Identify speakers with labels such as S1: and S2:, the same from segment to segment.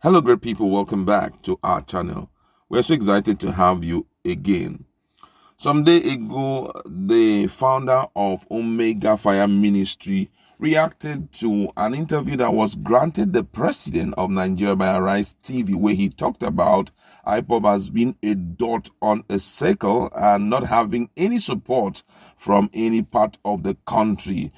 S1: Hello, great people. Welcome back to our channel. We're so excited to have you again. Some day ago, the founder of Omega Fire Ministry reacted to an interview that was granted the president of Nigeria by Arise TV, where he talked about IPOB as being a dot on a circle and not having any support from any part of the country.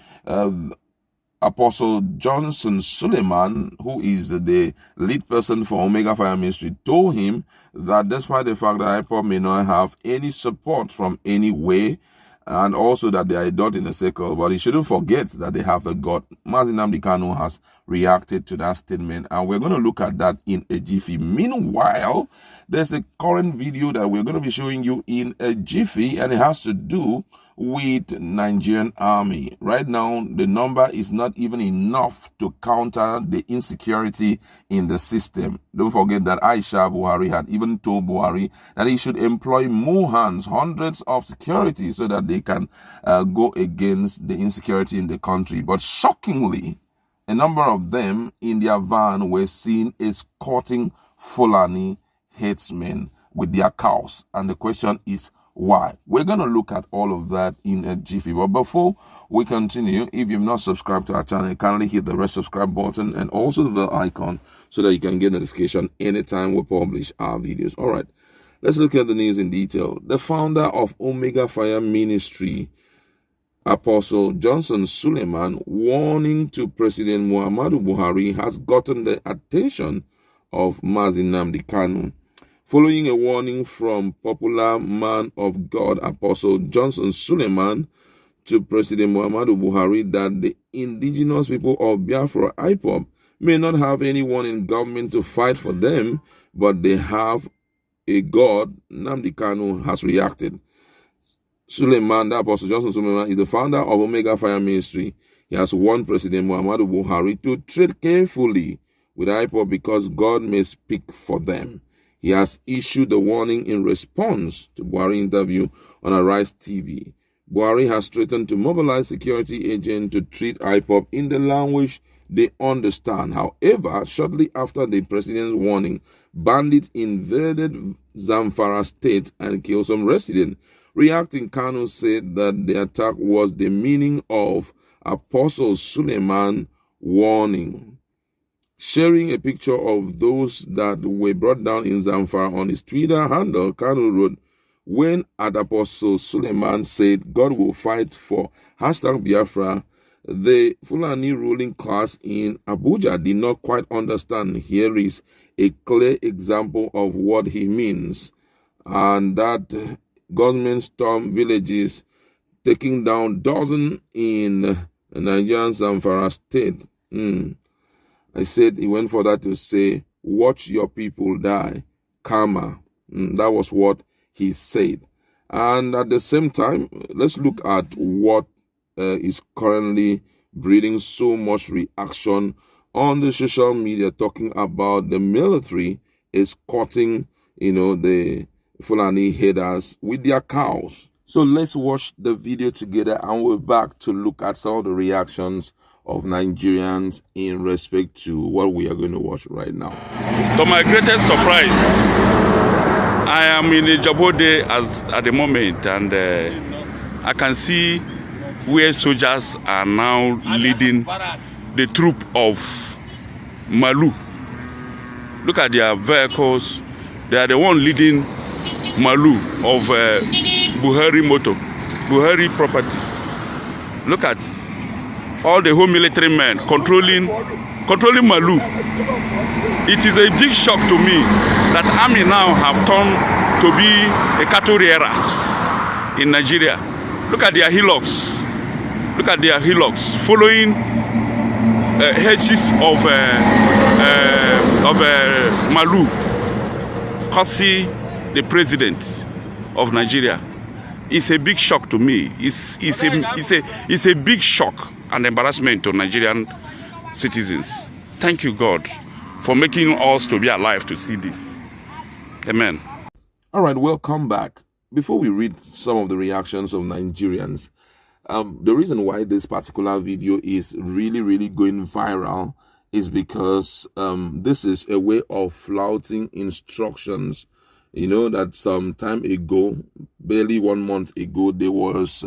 S1: Apostle Johnson Suleiman, who is the lead person for Omega Fire Ministry, told him that despite the fact that IPOB may not have any support from any way, and also that they are a dot in a circle, but he shouldn't forget that they have a God. Mazi Nnamdi Kanu has reacted to that statement, and we're going to look at that in a jiffy. Meanwhile, there's a current video that we're going to be showing you in a jiffy, and it has to do with Nigerian army. Right now, the number is not even enough to counter the insecurity in the system. Don't forget that Aisha Buhari had even told Buhari that he should employ more hands, hundreds of security, so that they can go against the insecurity in the country. But shockingly, a number of them in their van were seen escorting Fulani headsmen with their cows. And the question is, why? We're going to look at all of that in a jiffy. But before we continue, if you've not subscribed to our channel, kindly hit the red subscribe button and also the bell icon so that you can get notification anytime we publish our videos. All right, let's look at the news in detail. The founder of Omega Fire Ministry, Apostle Johnson Suleiman, warning to President Muhammadu Buhari, has gotten the attention of Mazi Nnamdi Kanu. Following a warning from popular man of God, Apostle Johnson Suleiman, to President Muhammadu Buhari that the indigenous people of Biafra, IPOB, may not have anyone in government to fight for them, but they have a God, Nnamdi Kanu has reacted. Suleiman, the Apostle Johnson Suleiman, is the founder of Omega Fire Ministry. He has warned President Muhammadu Buhari to tread carefully with IPOB because God may speak for them. He has issued a warning in response to Buhari interview on Arise TV. Buhari has threatened to mobilize security agents to treat IPOB in the language they understand. However, shortly after the president's warning, bandits invaded Zamfara state and killed some residents. Reacting, Kanu said that the attack was the meaning of Apostle Suleiman warning. Sharing a picture of those that were brought down in Zamfara on his Twitter handle, Kanu wrote, when at Apostle Suleiman said God will fight for #Biafra, the Fulani ruling class in Abuja did not quite understand. Here is a clear example of what he means, and that government stormed villages, taking down dozens in Nigerian Zamfara state. I said he went further to say, watch your people die. Karma. That was what he said. And at the same time, let's look at what is currently breeding so much reaction on the social media, talking about the military escorting, the Fulani headers with their cows. So let's watch the video together and we're back to look at some of the reactions of Nigerians in respect to what we are going to watch right now.
S2: To my greatest surprise, I am in Ijabode at the moment, and I can see where soldiers are now leading the troop of Malu. Look at their vehicles. They are the one leading Malu of Buhari Moto, Buhari property. Look at all the whole military men controlling Malu. It is a big shock to me that army now have turned to be a cattle rearers in Nigeria. Look at their hillocks. Look at their hillocks following hedges of Malu, Kasi, the president of Nigeria. It's a big shock to me. It's a big shock and embarrassment to Nigerian citizens. Thank you, God, for making us to be alive to see this. Amen.
S1: All right, welcome back. Before we read some of the reactions of Nigerians, the reason why this particular video is really going viral is because this is a way of flouting instructions. You know that some time ago, barely 1 month ago, there was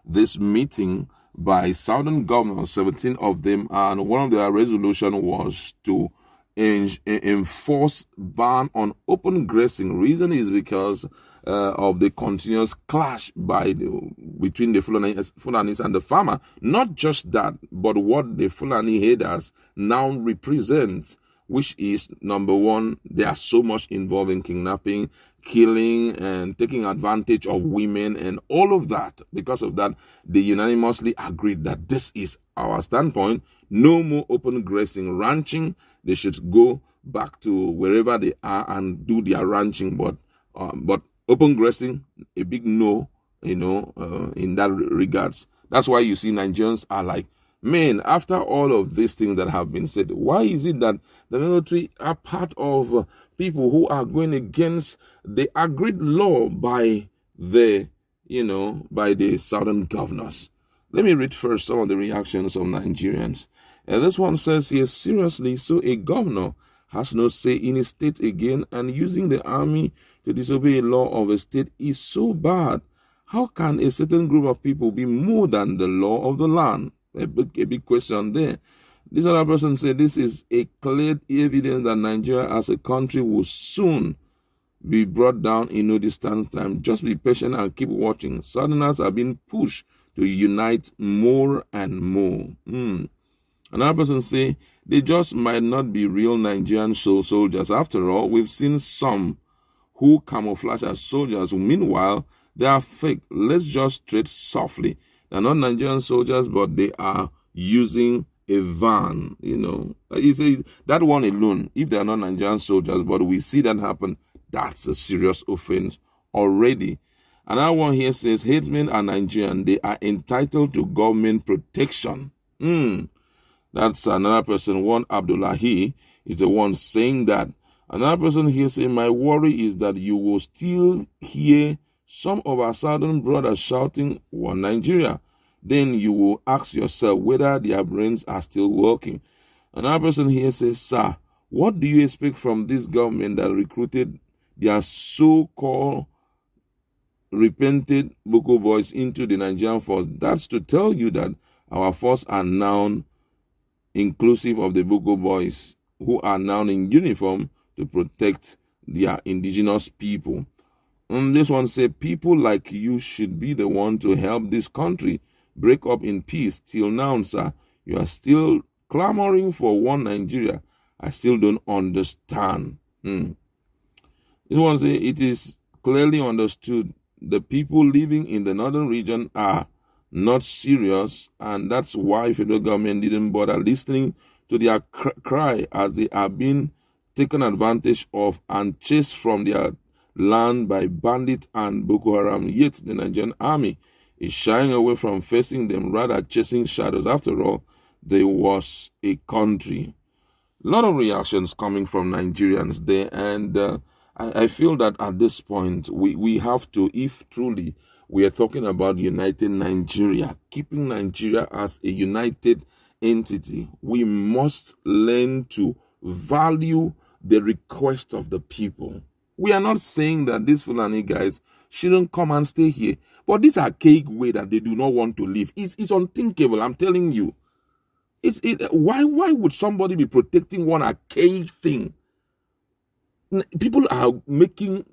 S1: this meeting by Southern governors, 17 of them, and one of their resolution was to enforce ban on open grazing. Reason is because of the continuous clash between the Fulanis and the farmer. Not just that, but what the Fulani headers now represents, which is, number one, they are so much involved in kidnapping, killing, and taking advantage of women and all of that. Because of that, they unanimously agreed that this is our standpoint. No more open grazing, ranching. They should go back to wherever they are and do their ranching. But open grazing, a big no, in that regards. That's why you see Nigerians are like, man, after all of these things that have been said, why is it that the military are part of people who are going against the agreed law by the southern governors? Let me read first some of the reactions of Nigerians. And this one says here, seriously, so a governor has no say in a state again, and using the army to disobey a law of a state is so bad. How can a certain group of people be more than the law of the land? A big question there. This other person said this is a clear evidence that Nigeria as a country will soon be brought down in no distant time. Just be patient and keep watching. Southerners are being pushed to unite more and more. Another person say they just might not be real Nigerian soldiers. After all, we've seen some who camouflage as soldiers. Meanwhile, they are fake. Let's just tread softly. They're not Nigerian soldiers, but they are using a van. You say that one alone, if they are not Nigerian soldiers, but we see that happen, that's a serious offense already. Another one here says, headsmen are Nigerian. They are entitled to government protection. That's another person. One Abdullahi is the one saying that. Another person here saying, my worry is that you will still hear some of our southern brothers shouting, one Nigeria. Then you will ask yourself whether their brains are still working. Another person here says, sir, what do you expect from this government that recruited their so-called repented Boko boys into the Nigerian force? That's to tell you that our force are now inclusive of the Boko boys who are now in uniform to protect their indigenous people. And this one said, people like you should be the one to help this country break up in peace. Till now, sir, you are still clamoring for one Nigeria. I still don't understand. This one said, it is clearly understood the people living in the northern region are not serious, and that's why federal government didn't bother listening to their cry as they are being taken advantage of and chased from their land by bandits and Boko Haram. Yet the Nigerian army is shying away from facing them, rather chasing shadows. After all, there was a country. A lot of reactions coming from Nigerians there, and I feel that at this point we have to, if truly we are talking about uniting Nigeria, keeping Nigeria as a united entity, we must learn to value the request of the people. We are not saying that these Fulani guys shouldn't come and stay here, but this archaic way that they do not want to live is unthinkable. I'm telling you. Why would somebody be protecting one archaic thing? People are making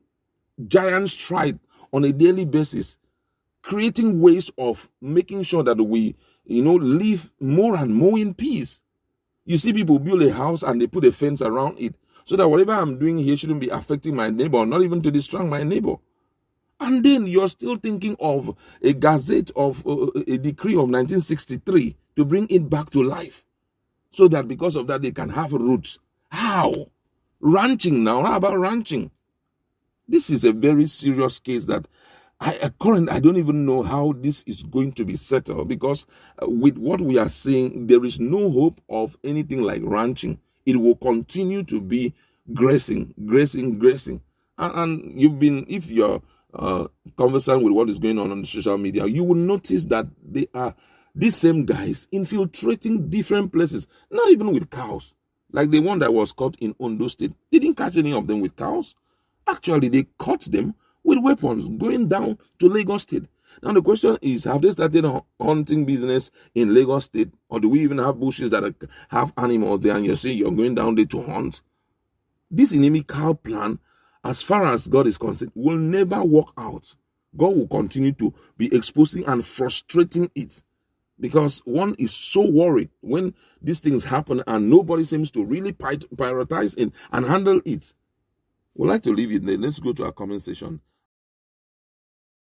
S1: giant strides on a daily basis, creating ways of making sure that we, live more and more in peace. You see people build a house and they put a fence around it so that whatever I'm doing here shouldn't be affecting my neighbor, not even to destroy my neighbor. And then you're still thinking of a gazette of a decree of 1963 to bring it back to life so that because of that they can have roots. How? Ranching now. How about ranching? This is a very serious case that I don't even know how this is going to be settled, because with what we are seeing, there is no hope of anything like ranching. It will continue to be grazing. And you've been, if you're conversant with what is going on the social media, you will notice that they are these same guys infiltrating different places, not even with cows. Like the one that was caught in Ondo State. They didn't catch any of them with cows. Actually, they caught them with weapons going down to Lagos State. Now, the question is, have they started a hunting business in Lagos State? Or do we even have bushes that have animals there and you're saying you're going down there to hunt? This inimical plan, as far as God is concerned, will never work out. God will continue to be exposing and frustrating it. Because one is so worried when these things happen and nobody seems to really prioritize it and handle it. We'd like to leave it there. Let's go to our comment section